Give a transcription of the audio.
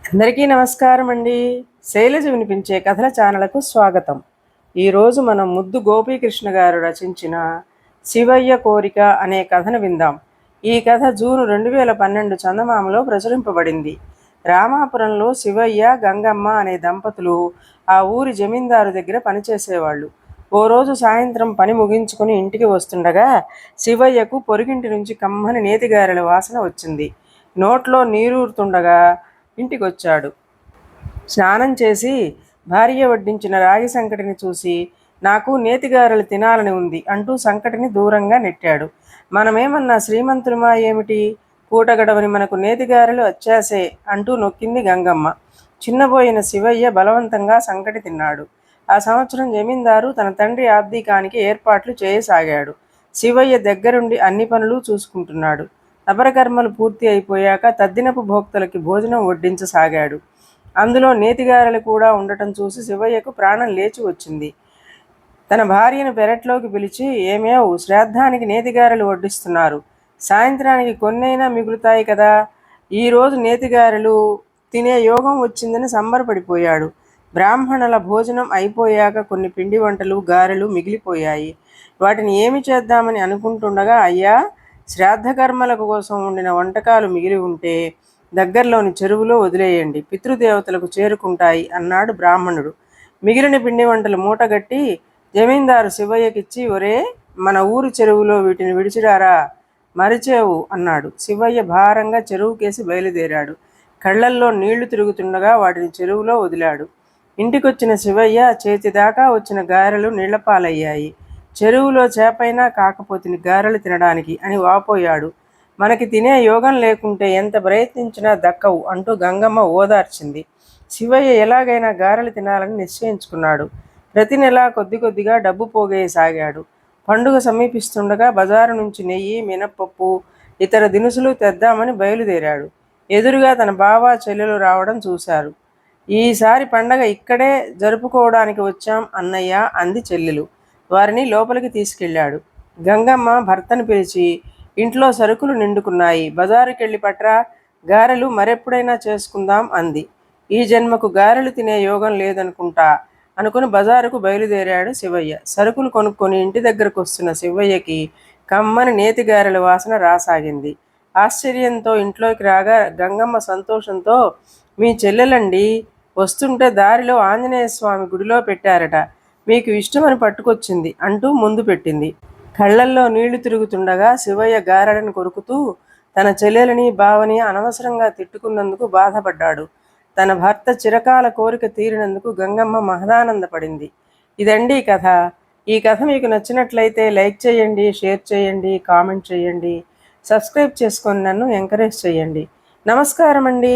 అందరికీ నమస్కారం అండి. శైలజ వినిపించే కథల ఛానల్కు స్వాగతం. ఈరోజు మనం ముద్దు గోపీకృష్ణ గారు రచించిన శివయ్య కోరిక అనే కథను విందాం. ఈ కథ జూన్ 2012 చందమామలో ప్రచురింపబడింది. రామాపురంలో శివయ్య, గంగమ్మ అనే దంపతులు ఆ ఊరి జమీందారు దగ్గర పనిచేసేవాళ్ళు. ఓ రోజు సాయంత్రం పని ముగించుకుని ఇంటికి వస్తుండగా శివయ్యకు పొరుగింటి నుంచి కమ్మని నేతిగారెల వాసన వచ్చింది. నోట్లో నీరూరుతుండగా ఇంటికొచ్చాడు. స్నానం చేసి భార్య వడ్డించిన రాగి సంకటిని చూసి, నాకు నేతిగారెలు తినాలని ఉంది అంటూ సంకటిని దూరంగా నెట్టాడు. మనమేమన్నా శ్రీమంతులమా ఏమిటి, పూటగడవని మనకు నేతిగారెలు వచ్చాసే అంటూ నొక్కింది గంగమ్మ. చిన్నబోయిన శివయ్య బలవంతంగా సంకటి తిన్నాడు. ఆ సంవత్సరం జమీందారు తన తండ్రి ఆబ్దీకానికి ఏర్పాట్లు చేయసాగాడు. శివయ్య దగ్గరుండి అన్ని పనులు చూసుకుంటున్నాడు. అపరకర్మలు పూర్తి అయిపోయాక తద్దినపు భోక్తలకి భోజనం వడ్డించసాగాడు. అందులో నేతిగారెలు కూడా ఉండటం చూసి శివయ్యకు ప్రాణం లేచి వచ్చింది. తన భార్యను పెరట్లోకి పిలిచి, ఏమేవ్, శ్రాద్ధానికి నేతిగారెలు వడ్డిస్తున్నారు, సాయంత్రానికి కొన్నైనా మిగులుతాయి కదా, ఈరోజు నేతిగారెలు తినే యోగం వచ్చిందని సంబరపడిపోయాడు. బ్రాహ్మణుల భోజనం అయిపోయాక కొన్ని పిండి వంటలు, గారెలు మిగిలిపోయాయి. వాటిని ఏమి చేద్దామని అనుకుంటుండగా, అయ్యా, శ్రాద్ధకర్మల కోసం వండిన వంటకాలు మిగిలి ఉంటే దగ్గరలోని చెరువులో వదిలేయండి, పితృదేవతలకు చేరుకుంటాయి అన్నాడు బ్రాహ్మణుడు. మిగిలిన పిండి వంటలు మూటగట్టి జమీందారు శివయ్యకిచ్చి, ఒరే, మన ఊరు చెరువులో వీటిని విడిచిరారా, మరిచేవు అన్నాడు. శివయ్య భారంగా చెరువుకేసి బయలుదేరాడు. కళ్ళల్లో నీళ్లు తిరుగుతుండగా వాటిని చెరువులో వదిలాడు. ఇంటికొచ్చిన శివయ్య చేతిదాకా వచ్చిన గారెలు నీళ్లపాలయ్యాయి. చెరువులో చేపైనా కాకపోతిని గారెలు తినడానికి అని వాపోయాడు. మనకి తినే యోగం లేకుంటే ఎంత ప్రయత్నించినా దక్కవు అంటూ గంగమ్మ ఓదార్చింది. శివయ్య ఎలాగైనా గారెలు తినాలని నిశ్చయించుకున్నాడు. ప్రతి నెలా కొద్ది కొద్దిగా డబ్బు పోగేయసాగాడు. పండుగ సమీపిస్తుండగా బజారు నుంచి నెయ్యి, మినప్పప్పు, ఇతర దినుసులు తెద్దామని బయలుదేరాడు. ఎదురుగా తన బావ, చెల్లెలు రావడం చూశారు. ఈసారి పండగ ఇక్కడే జరుపుకోవడానికి వచ్చాం అన్నయ్య అంది చెల్లెలు. వారిని లోపలికి తీసుకెళ్ళాడు. గంగమ్మ భర్తను పిలిచి, ఇంట్లో సరుకులు నిండుకున్నాయి, బజారుకెళ్ళి పట్రా, గారెలు మరెప్పుడైనా చేసుకుందాం అంది. ఈ జన్మకు గారెలు తినే యోగం లేదనుకుంటా అనుకుని బజారుకు బయలుదేరాడు శివయ్య. సరుకులు కొనుక్కొని ఇంటి దగ్గరకు వస్తున్న శివయ్యకి కమ్మని నేతి గారెల వాసన రాసాగింది. ఆశ్చర్యంతో ఇంట్లోకి రాగా గంగమ్మ సంతోషంతో, మీ చెల్లెలండి, వస్తుంటే దారిలో ఆంజనేయ స్వామి గుడిలో పెట్టారట, మీకు ఇష్టమని పట్టుకొచ్చింది అంటూ ముందు పెట్టింది. కళ్ళల్లో నీళ్లు తిరుగుతుండగా శివయ్య గారెలను కొరుకుతూ తన చెల్లెలని, బావని అనవసరంగా తిట్టుకున్నందుకు బాధపడ్డాడు. తన భర్త చిరకాల కోరిక తీరినందుకు గంగమ్మ మహదానందపడింది. ఇదండి కథ. ఈ కథ మీకు నచ్చినట్లయితే లైక్ చేయండి, షేర్ చేయండి, కామెంట్ చేయండి, సబ్స్క్రైబ్ చేసుకొని నన్ను ఎంకరేజ్ చేయండి. నమస్కారం అండి.